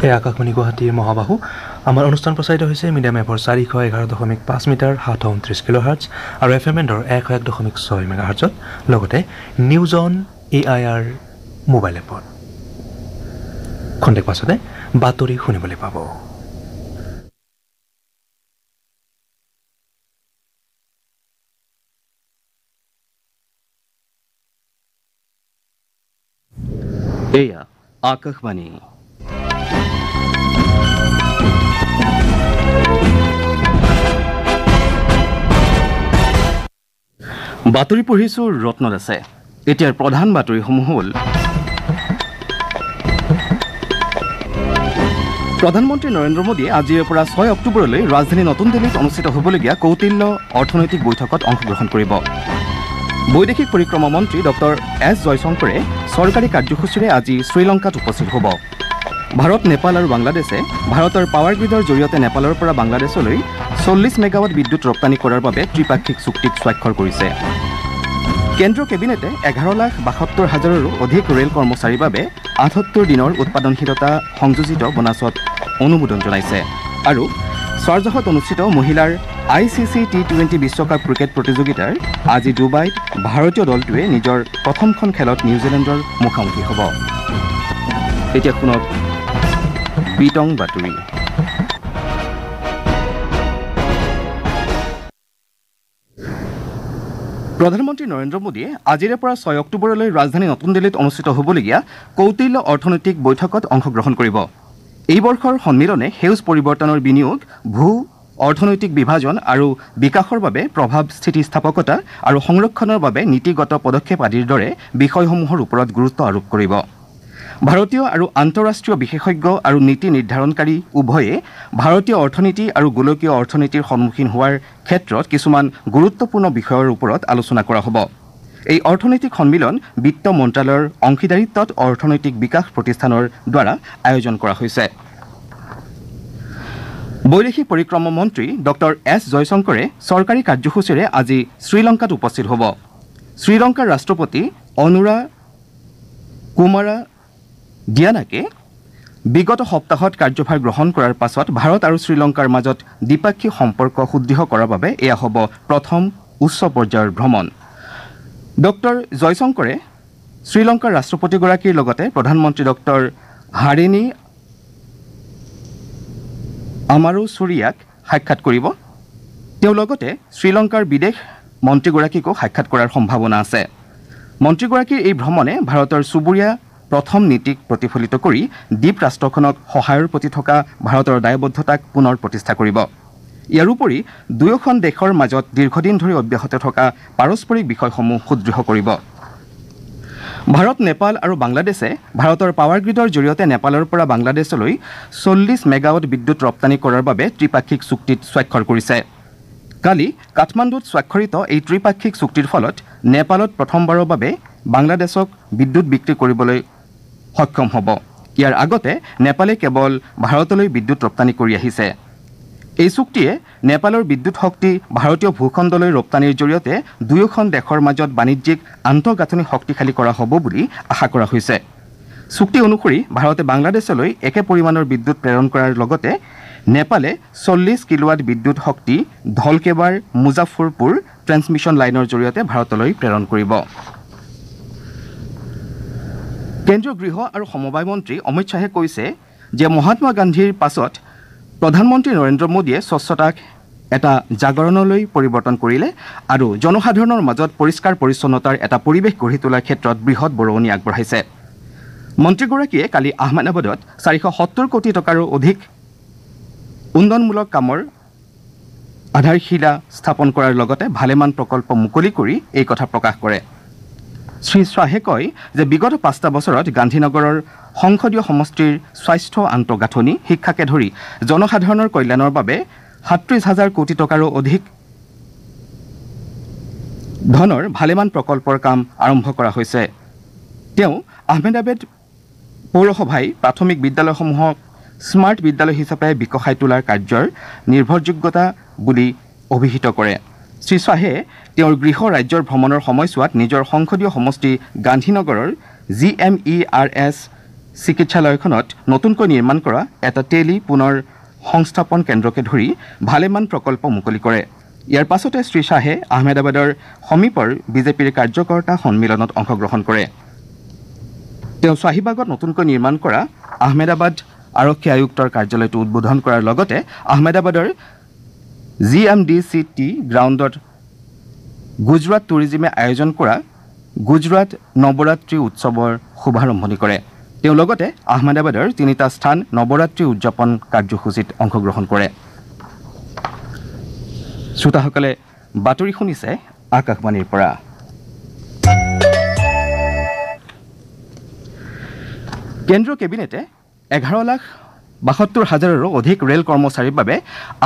এই আকাশবাণী গুৱাহাটীৰ মহাবাহু আমাৰ অনুষ্ঠান প্ৰচাৰিত হৈছে মিডিয়াম এফৰ 411.5 মিটাৰ 729 কিলোহাৰ্টজ আৰু এফএম বেণ্ডৰ 101.6 মেগাহাৰ্টজত লগতে নিউজ অন AIR মোবাইল এপত খন্তেক পাছতে বাতৰি শুনিবলৈ পাব। এয়া আকাশবাণী। বাতৰি পঢ়িছো ৰত্নত আছে। এতিয়াৰ প্ৰধান বাতৰিসমূহ হ'ল প্ৰধানমন্ত্ৰী নৰেন্দ্ৰ মোদীয়ে আজিৰে পৰা 6 অক্টোবৰলৈ ৰাজধানী নতুন দিল্লীত অনুষ্ঠিত হ'বলগীয়া কৌটিল্য অৰ্থনৈতিক বৈঠকত অংশগ্ৰহণ কৰিব। বৈদেশিক পৰিক্ৰমা মন্ত্ৰী ডক্টৰ এছ জয়শংকৰে চৰকাৰী কাৰ্যসূচীৰে আজি শ্ৰীলংকাত উপস্থিত হ'ব। ভাৰত, নেপাল আৰু বাংলাদেশে ভাৰতৰ পাৱাৰ গ্ৰীডৰ জৰিয়তে নেপালৰ পৰা বাংলাদেশলৈ 40 মেগাৱাট বিদ্যুৎ ৰপ্তানি কৰাৰ বাবে ত্ৰিপাক্ষিক চুক্তিত স্বাক্ষৰ কৰিছে। কেন্দ্ৰীয় কেবিনেটে 11,72,000ৰো অধিক ৰেল কৰ্মচাৰীৰ বাবে 78 দিনৰ উৎপাদনশীলতা সংযোজিত বোনাছত অনুমোদন জনাইছে। আৰু শ্বাৰজাহত অনুষ্ঠিত মহিলাৰ ICC T20 বিশ্বকাপ ক্ৰিকেট প্ৰতিযোগিতাৰ আজি ডুবাইত ভাৰতীয় দলটোৱে নিজৰ প্ৰথমখন খেলত নিউজিলেণ্ডৰ মুখামুখি হ'ব। এতিয়া শুনক বিতং বাতৰি। প্ৰধানমন্ত্ৰী নৰেন্দ্ৰ মোদীয়ে আজিৰে পৰা 6 অক্টোবৰলৈ ৰাজধানী নতুন দিল্লীত অনুষ্ঠিত হ'বলগীয়া কৌটিল্য অৰ্থনৈতিক বৈঠকত অংশগ্ৰহণ কৰিব। এই বৰ্ষৰ সন্মিলনে সেউজ পৰিৱৰ্তনৰ বিনিয়োগ, অৰ্থনৈতিক বিভাজন আৰু বিকাশৰ বাবে প্ৰভাৱ স্থিতিস্থাপকতা আৰু সংৰক্ষণৰ বাবে নীতিগত পদক্ষেপ আদিৰ দৰে বিষয়সমূহৰ ওপৰত গুৰুত্ব আৰোপ কৰিব। ভাৰতীয় আৰু আন্তঃৰাষ্ট্ৰীয় বিশেষজ্ঞ আৰু নীতি নিৰ্ধাৰণকাৰী উভয়ে ভাৰতীয় অৰ্থনীতি আৰু গোলকীয় অৰ্থনীতিৰ সন্মুখীন হোৱাৰ ক্ষেত্ৰত কিছুমান গুৰুত্বপূৰ্ণ বিষয়ৰ ওপৰত আলোচনা কৰা হ'ব। এই অৰ্থনৈতিক সন্মিলন বিত্ত মন্ত্ৰালয়ৰ অংশীদাৰিত্বত অৰ্থনৈতিক বিকাশ প্ৰতিষ্ঠানৰ দ্বাৰা আয়োজন কৰা হৈছে। বৈদেশিক পৰিক্ৰমা মন্ত্ৰী ডক্টৰ এছ জয়শংকৰে চৰকাৰী কাৰ্যসূচীৰে আজি শ্ৰীলংকাত উপস্থিত হ'ব। শ্ৰীলংকাৰ ৰাষ্ট্ৰপতি অনুৰা কুমাৰা দিয়ানাকে বিগত সপ্তাহত কাৰ্যভাৰ গ্ৰহণ কৰাৰ পাছত ভাৰত আৰু শ্ৰীলংকাৰ মাজত দ্বিপাক্ষিক সম্পৰ্ক সুদৃঢ় কৰাৰ বাবে এয়া হ'ব প্ৰথম উচ্চ পৰ্যায়ৰ ভ্ৰমণ। ডক্টৰ জয়শংকৰে শ্ৰীলংকাৰ ৰাষ্ট্ৰপতিগৰাকীৰ লগতে প্ৰধানমন্ত্ৰী ডক্টৰ হাৰিনী আমাৰুচুৰিয়াক সাক্ষাৎ কৰিব। তেওঁ লগতে শ্ৰীলংকাৰ বিদেশ মন্ত্ৰীগৰাকীকো সাক্ষাৎ কৰাৰ সম্ভাৱনা আছে। মন্ত্ৰীগৰাকীৰ এই ভ্ৰমণে ভাৰতৰ চুবুৰীয়া প্ৰথম নীতিক প্ৰতিফলিত কৰি দ্বীপ ৰাষ্ট্ৰখনক সহায়ৰ প্ৰতি থকা ভাৰতৰ দায়বদ্ধতাক পুনৰ প্ৰতিষ্ঠা কৰিব। ইয়াৰ উপৰি দুয়োখন দেশৰ মাজত দীৰ্ঘদিন ধৰি অব্যাহত থকা পাৰস্পৰিক বিষয়সমূহ সুদৃঢ় কৰিব। ভাৰত, নেপাল আৰু বাংলাদেশে ভাৰতৰ পাৱাৰ গ্ৰীডৰ জৰিয়তে নেপালৰ পৰা বাংলাদেশলৈ 40 মেগাৱাট বিদ্যুৎ ৰপ্তানি কৰাৰ বাবে ত্ৰিপাক্ষিক চুক্তিত স্বাক্ষৰ কৰিছে। কালি কাঠমাণ্ডুত স্বাক্ষৰিত এই ত্ৰিপাক্ষিক চুক্তিৰ ফলত নেপালত প্ৰথমবাৰৰ বাবে বাংলাদেশক বিদ্যুৎ বিক্ৰী কৰিবলৈ সক্ষম হ'ব। ইয়াৰ আগতে নেপালে কেৱল ভাৰতলৈ বিদ্যুৎ ৰপ্তানি কৰি আহিছে। এই চুক্তিয়ে নেপালৰ বিদ্যুৎ শক্তি ভাৰতীয় ভূখণ্ডলৈ ৰপ্তানিৰ জৰিয়তে দুয়োখন দেশৰ মাজত বাণিজ্যিক আন্তঃগাঁথনি শক্তিশালী কৰা হ'ব বুলি আশা কৰা হৈছে। চুক্তি অনুসৰি ভাৰতে বাংলাদেশলৈ একে পৰিমাণৰ বিদ্যুৎ প্ৰেৰণ কৰাৰ লগতে নেপালে 40 কিলোৱাট বিদ্যুৎ শক্তি ধলকেবাৰ মুজাফৰপুৰ ট্ৰেন্সমিশ্যন লাইনৰ জৰিয়তে ভাৰতলৈ প্ৰেৰণ কৰিব। কেন্দ্ৰীয় গৃহ আৰু সমবায় মন্ত্ৰী অমিত শ্বাহে কৈছে যে মহাত্মা গান্ধীৰ পাছত প্ৰধানমন্ত্ৰী নৰেন্দ্ৰ মোদীয়ে স্বচ্ছতাক এটা জাগৰণলৈ পৰিৱৰ্তন কৰিলে আৰু জনসাধাৰণৰ মাজত পৰিষ্কাৰ পৰিচ্ছন্নতাৰ এটা পৰিৱেশ গঢ়ি তোলাৰ ক্ষেত্ৰত বৃহৎ বৰঙণি আগবঢ়াইছে। মন্ত্ৰীগৰাকীয়ে কালি আহমেদাবাদত 470 কোটি টকাৰো অধিক উন্নয়নমূলক কামৰ আধাৰশিলা স্থাপন কৰাৰ লগতে ভালেমান প্ৰকল্প মুকলি কৰি এই কথা প্ৰকাশ কৰে। শ্ৰী শ্বাহে কয় যে বিগত 5টা বছৰত গান্ধীনগৰৰ সংসদীয় সমষ্টিৰ স্বাস্থ্য আন্তঃগাঁথনি, শিক্ষাকে ধৰি জনসাধাৰণৰ কল্যাণৰ বাবে 37,000 কোটি টকাৰো অধিক ধনৰ ভালেমান প্ৰকল্পৰ কাম আৰম্ভ কৰা হৈছে। তেওঁ আহমেদাবাদ পৌৰসভাই প্ৰাথমিক বিদ্যালয়সমূহক স্মাৰ্ট বিদ্যালয় হিচাপে বিকশাই তোলাৰ কাৰ্যৰ নিৰ্ভৰযোগ্যতা বুলি অভিহিত কৰে। শ্ৰী শ্বাহে তেওঁৰ গৃহ ৰাজ্যৰ ভ্ৰমণৰ সময়ছোৱাত নিজৰ সংসদীয় সমষ্টি গান্ধীনগৰৰ GMERS চিকিৎসালয়খনত নতুনকৈ নিৰ্মাণ কৰা এটা পুনৰ সংস্থাপন কেন্দ্ৰকে ধৰি ভালেমান প্ৰকল্প মুকলি কৰে। ইয়াৰ পাছতে শ্ৰী শ্বাহে আহমেদাবাদৰ সমীপৰ বিজেপিৰ কাৰ্যকৰ্তা সন্মিলনত অংশগ্ৰহণ কৰে। তেওঁ শ্বাহিবাগত নতুনকৈ নিৰ্মাণ কৰা আহমেদাবাদ আৰক্ষী আয়ুক্তৰ কাৰ্যালয়টো উদ্বোধন কৰাৰ লগতে আহমেদাবাদৰ GMDCT গ্ৰাউণ্ডত গুজৰাট টুৰিজিমে আয়োজন কৰা গুজৰাট নৱৰাত্ৰি উৎসৱৰ শুভাৰম্ভণি কৰে। তেওঁ লগতে আহমেদাবাদৰ 3টা স্থান নৱৰাত্ৰি উদযাপন কাৰ্যসূচীত অংশগ্ৰহণ কৰে। শ্ৰোতাসকলে বাতৰি শুনিছে আকাশবাণীৰ পৰা। কেন্দ্ৰীয় কেবিনেটে 11,72,000ৰো অধিক ৰেল কৰ্মচাৰীৰ বাবে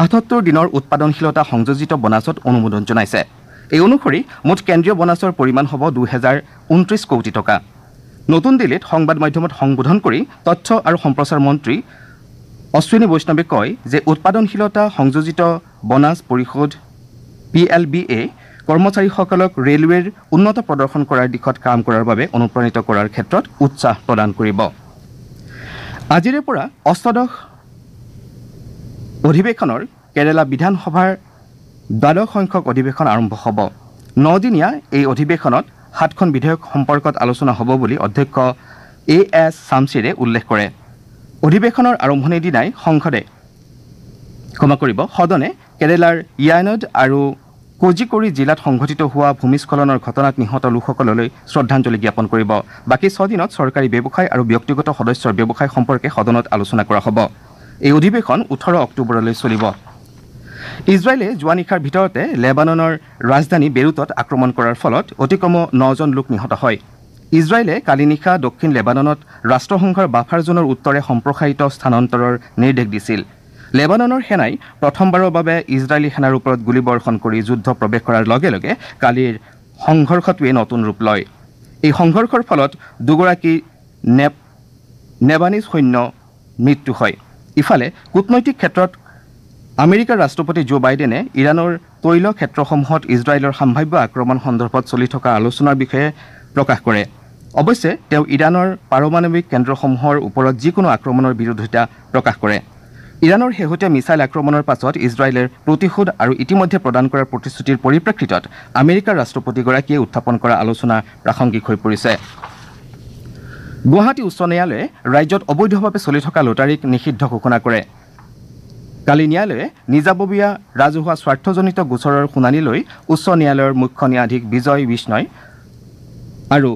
78 দিনৰ উৎপাদনশীলতা সংযোজিত বনাছত অনুমোদন জনাইছে। এই অনুসৰি মুঠ কেন্দ্ৰীয় বনাছৰ পৰিমাণ হ'ব 2,029 কোটি টকা। নতুন দিল্লীত সংবাদ মাধ্যমত সম্বোধন কৰি তথ্য আৰু সম্প্ৰচাৰ মন্ত্ৰী অশ্বিনী বৈষ্ণৱে কয় যে উৎপাদনশীলতা সংযোজিত বনাছ পৰিষদ PLBA কৰ্মচাৰীসকলক ৰেলৱেৰ উন্নত প্ৰদৰ্শন কৰাৰ দিশত কাম কৰাৰ বাবে অনুপ্ৰাণিত কৰাৰ ক্ষেত্ৰত উৎসাহ প্ৰদান কৰিব। আজিৰে পৰা অষ্টাদশ অধিৱেশনৰ কেৰালা বিধানসভাৰ 12 সংখ্যক অধিৱেশন আৰম্ভ হ'ব। 9 দিনীয়া এই অধিৱেশনত 7খন বিধেয়ক সম্পৰ্কত আলোচনা হ'ব বুলি অধ্যক্ষ AS শামছিৰে উল্লেখ কৰে। অধিৱেশনৰ আৰম্ভণিৰ দিনাই সদনে কেৰালাৰ য়ায়নাড আৰু কোজিকোড়ি জিলাত সংঘটিত হোৱা ভূমিস্খলনৰ ঘটনাত নিহত লোকসকললৈ শ্ৰদ্ধাঞ্জলি জ্ঞাপন কৰিব। বাকী 6 দিনত চৰকাৰী ব্যৱসায় আৰু ব্যক্তিগত সদস্যৰ ব্যৱসায় সম্পৰ্কে সদনত আলোচনা কৰা হ'ব। এই অধিৱেশন 18 অক্টোবৰলৈ চলিব। ইজৰাইলে যোৱা নিশাৰ ভিতৰতে লেবাননৰ ৰাজধানী বেৰুটত আক্ৰমণ কৰাৰ ফলত অতি কমেও 9জন লোক নিহত হয়। ইজৰাইলে কালি নিশা দক্ষিণ লেবাননত ৰাষ্ট্ৰসংঘৰ বাফাৰ জোনৰ উত্তৰে সম্প্ৰসাৰিত স্থানান্তৰৰ নিৰ্দেশ দিছিল। লেবাননৰ সেনাই প্ৰথমবাৰৰ বাবে ইজৰাইলী সেনাৰ ওপৰত গুলীবৰ্ষণ কৰি যুদ্ধ প্ৰৱেশ কৰাৰ লগে লগে কালিৰ সংঘৰ্ষটোৱে নতুন ৰূপ লয়। এই সংঘৰ্ষৰ ফলত দুগৰাকী নেবানিজ সৈন্য মৃত্যু হয়। ইফালে কূটনৈতিক ক্ষেত্ৰত আমেৰিকাৰ ৰাষ্ট্ৰপতি জো বাইডেনে ইৰাণৰ তৈল ক্ষেত্ৰসমূহত ইজৰাইলৰ সম্ভাৱ্য আক্ৰমণ সন্দৰ্ভত চলি থকা আলোচনাৰ বিষয়ে প্ৰকাশ কৰে। অৱশ্যে তেওঁ ইৰাণৰ পাৰমাণৱিক কেন্দ্ৰসমূহৰ ওপৰত যিকোনো আক্ৰমণৰ বিৰোধিতা প্ৰকাশ কৰে। ইৰাণৰ শেহতীয়া মিছাইল আক্ৰমণৰ পাছত ইজৰাইলৰ প্ৰতিশোধ আৰু ইতিমধ্যে প্ৰদান কৰাৰ প্ৰতিশ্ৰুতিৰ পৰিপ্ৰেক্ষিতত আমেৰিকাৰ ৰাষ্ট্ৰপতিগৰাকীয়ে উত্থাপন কৰা আলোচনা প্ৰাসংগিক হৈ পৰিছে। গুৱাহাটী উচ্চ ন্যায়ালয়ে ৰাজ্যত অবৈধভাৱে চলি থকা লটাৰীক নিষিদ্ধ ঘোষণা কৰে। কালি ন্যায়ালয়ে নিজাববীয়া ৰাজহুৱা স্বাৰ্থজনিত গোচৰৰ শুনানি লৈ উচ্চ ন্যায়ালয়ৰ মুখ্য ন্যায়াধীশ বিজয় বিষ্ণয় আৰু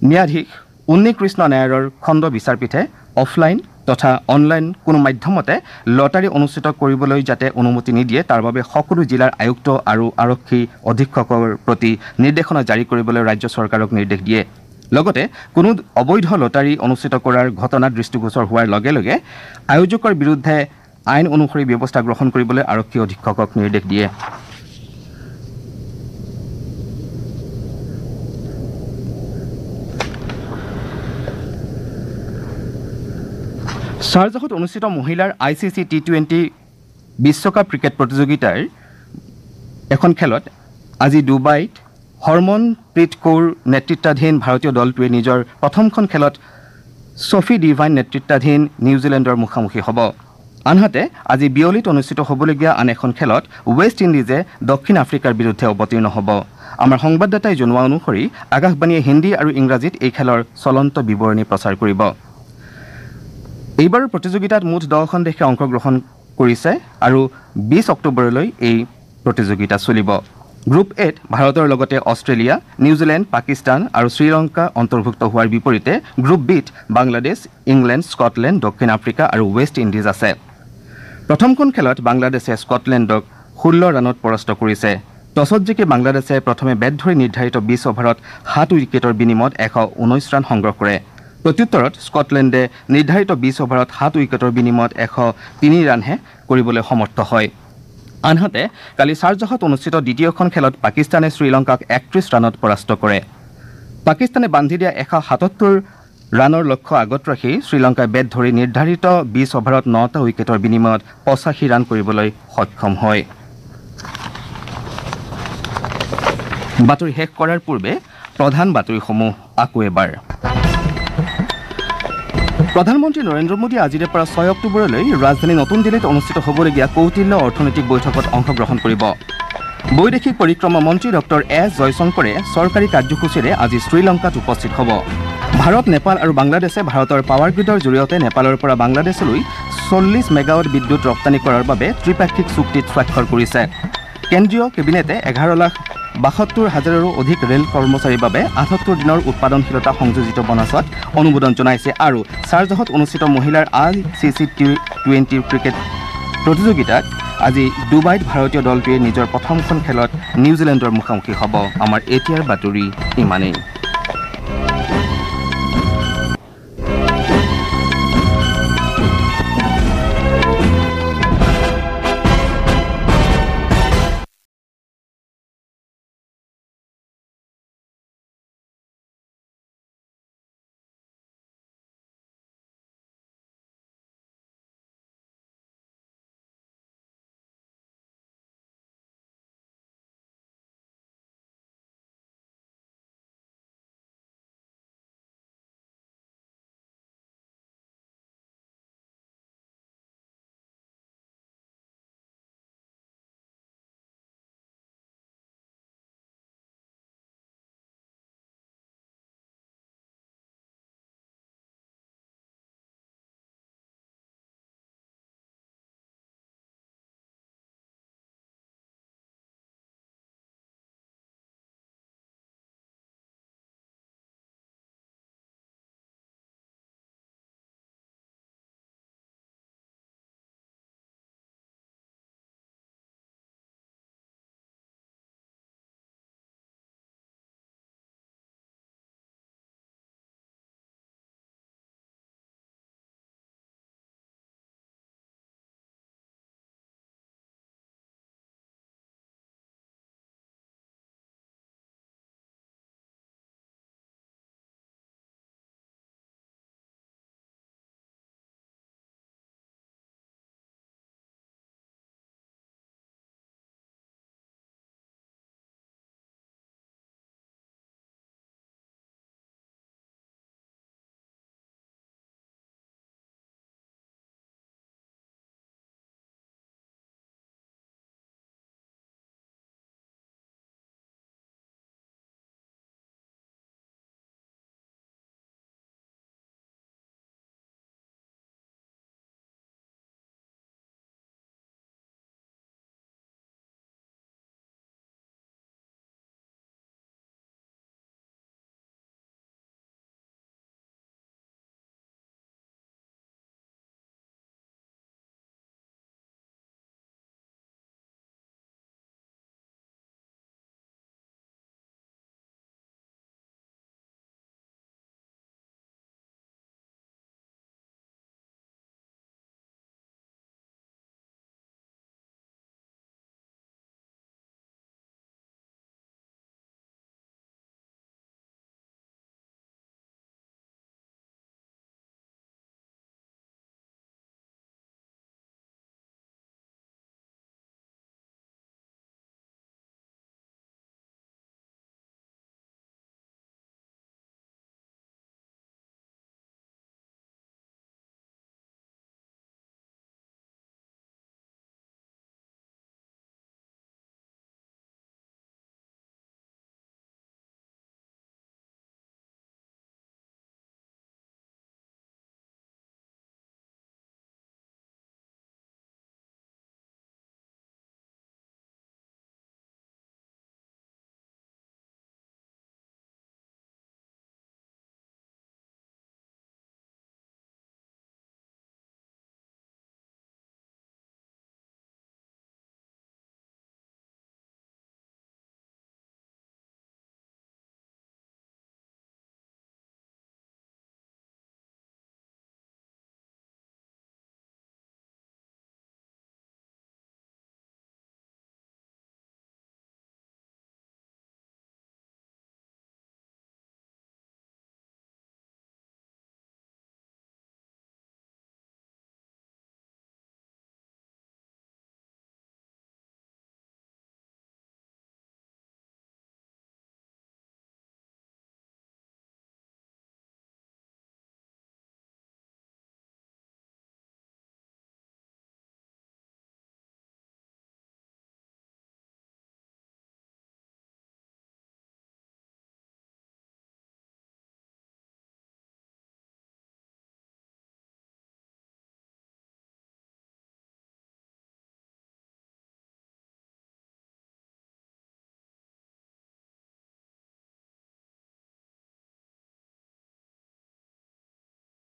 ন্যায়াধীশ উন্নীকৃষ্ণ নায়াৰৰ খণ্ড বিচাৰপীঠে অফলাইন তথা অনলাইন কোনো মাধ্যমতে লটাৰী অনুষ্ঠিত কৰিবলৈ যাতে অনুমতি নিদিয়ে তাৰ বাবে সকলো জিলাৰ আয়ুক্ত আৰু আৰক্ষী অধীক্ষকৰ প্ৰতি নিৰ্দেশনা জাৰি কৰিবলৈ ৰাজ্য চৰকাৰক নিৰ্দেশ দিয়ে। লগতে কোনো অবৈধ লটাৰী অনুষ্ঠিত কৰাৰ ঘটনা দৃষ্টিগোচৰ হোৱাৰ লগে লগে আয়োজকৰ বিৰুদ্ধে আইন অনুসৰি ব্যৱস্থা গ্ৰহণ কৰিবলৈ আৰক্ষী অধীক্ষকক নিৰ্দেশ দিয়ে। শ্বাৰজাহত অনুষ্ঠিত মহিলাৰ ICC T20 বিশ্বকাপ ক্ৰিকেট প্ৰতিযোগিতাৰ এখন খেলত আজি ডুবাইত হৰমনপ্ৰীত কৌৰ নেতৃত্বাধীন ভাৰতীয় দলটোৱে নিজৰ প্ৰথমখন খেলত ছফি ডিভাইন নেতৃত্বাধীন নিউজিলেণ্ডৰ মুখামুখি হ'ব। আনহাতে আজি বিয়লিত অনুষ্ঠিত হ'বলগীয়া আন এখন খেলত ৱেষ্ট ইণ্ডিজে দক্ষিণ আফ্ৰিকাৰ বিৰুদ্ধে অৱতীৰ্ণ হ'ব। আমাৰ সংবাদদাতাই জনোৱা অনুসৰি আকাশবাণীয়ে হিন্দী আৰু ইংৰাজীত এই খেলৰ চলন্ত বিৱৰণী প্ৰচাৰ কৰিব। এইবাৰৰ প্ৰতিযোগিতাত মুঠ 10খন দেশে অংশগ্ৰহণ কৰিছে আৰু 20 অক্টোবৰলৈ এই প্ৰতিযোগিতা চলিব। গ্ৰুপ এত ভাৰতৰ লগতে অষ্ট্ৰেলিয়া, নিউজিলেণ্ড, পাকিস্তান আৰু শ্ৰীলংকা অন্তৰ্ভুক্ত হোৱাৰ বিপৰীতে গ্ৰুপ বিত বাংলাদেশ, ইংলেণ্ড, স্কটলেণ্ড, দক্ষিণ আফ্ৰিকা আৰু ৱেষ্ট ইণ্ডিজ আছে। প্ৰথমখন খেলত বাংলাদেশে স্কটলেণ্ডক 16 ৰানত পৰাস্ত কৰিছে। টছত জিকি বাংলাদেশে প্ৰথমে বেট ধৰি নিৰ্ধাৰিত 20 অভাৰত 7 উইকেটৰ বিনিময়ত 119 ৰান সংগ্ৰহ কৰে। প্ৰত্যুত্তৰত স্কটলেণ্ডে নিৰ্ধাৰিত 20 অভাৰত 7 উইকেটৰ বিনিময়ত 103 ৰানহে কৰিবলৈ সমৰ্থ হয়। আনহাতে কালি শ্বাৰজাহত অনুষ্ঠিত দ্বিতীয়খন খেলত পাকিস্তানে শ্ৰীলংকাক 31 ৰানত পৰাস্ত কৰে। পাকিস্তানে বান্ধি দিয়া 177 ৰানৰ লক্ষ্য আগত ৰাখি শ্ৰীলংকাই বেট ধৰি নিৰ্ধাৰিত 20 অভাৰত 9টা উইকেটৰ বিনিময়ত 85 ৰান কৰিবলৈ সক্ষম হয়। বাতৰি শেষ কৰাৰ পূৰ্বে প্ৰধান বাতৰিসমূহ আকৌ এবাৰ। প্ৰধানমন্ত্ৰী নৰেন্দ্ৰ মোদীয়ে আজিৰে পৰা 6 অক্টোবৰলৈ ৰাজধানী নতুন দিল্লীত অনুষ্ঠিত হ'বলগীয়া কৌটিল্য অৰ্থনৈতিক বৈঠকত অংশগ্ৰহণ কৰিব। বৈদেশিক পৰিক্ৰমা মন্ত্ৰী ডক্টৰ এছ জয়শংকৰে চৰকাৰী কাৰ্যসূচীৰে আজি শ্ৰীলংকাত উপস্থিত হ'ব। ভাৰত, নেপাল আৰু বাংলাদেশে ভাৰতৰ পাৱাৰ গ্ৰীডৰ জৰিয়তে নেপালৰ পৰা বাংলাদেশলৈ 40 মেগাৱাট বিদ্যুৎ ৰপ্তানি কৰাৰ বাবে ত্ৰিপাক্ষিক চুক্তিত স্বাক্ষৰ কৰিছে। কেন্দ্ৰীয় কেবিনেটে 11,72,000ৰো অধিক ৰেল কৰ্মচাৰীৰ বাবে 78 দিনৰ উৎপাদনশীলতা সংযোজিত বনাছত অনুমোদন জনাইছে আৰু শ্বাৰজাহত অনুষ্ঠিত মহিলাৰ ICC T20 ক্ৰিকেট প্ৰতিযোগিতাত আজি ডুবাইত ভাৰতীয় দলটোৱে নিজৰ প্ৰথমখন খেলত নিউজিলেণ্ডৰ মুখামুখি হ'ব। আমাৰ এতিয়াৰ বাতৰি ইমানেই।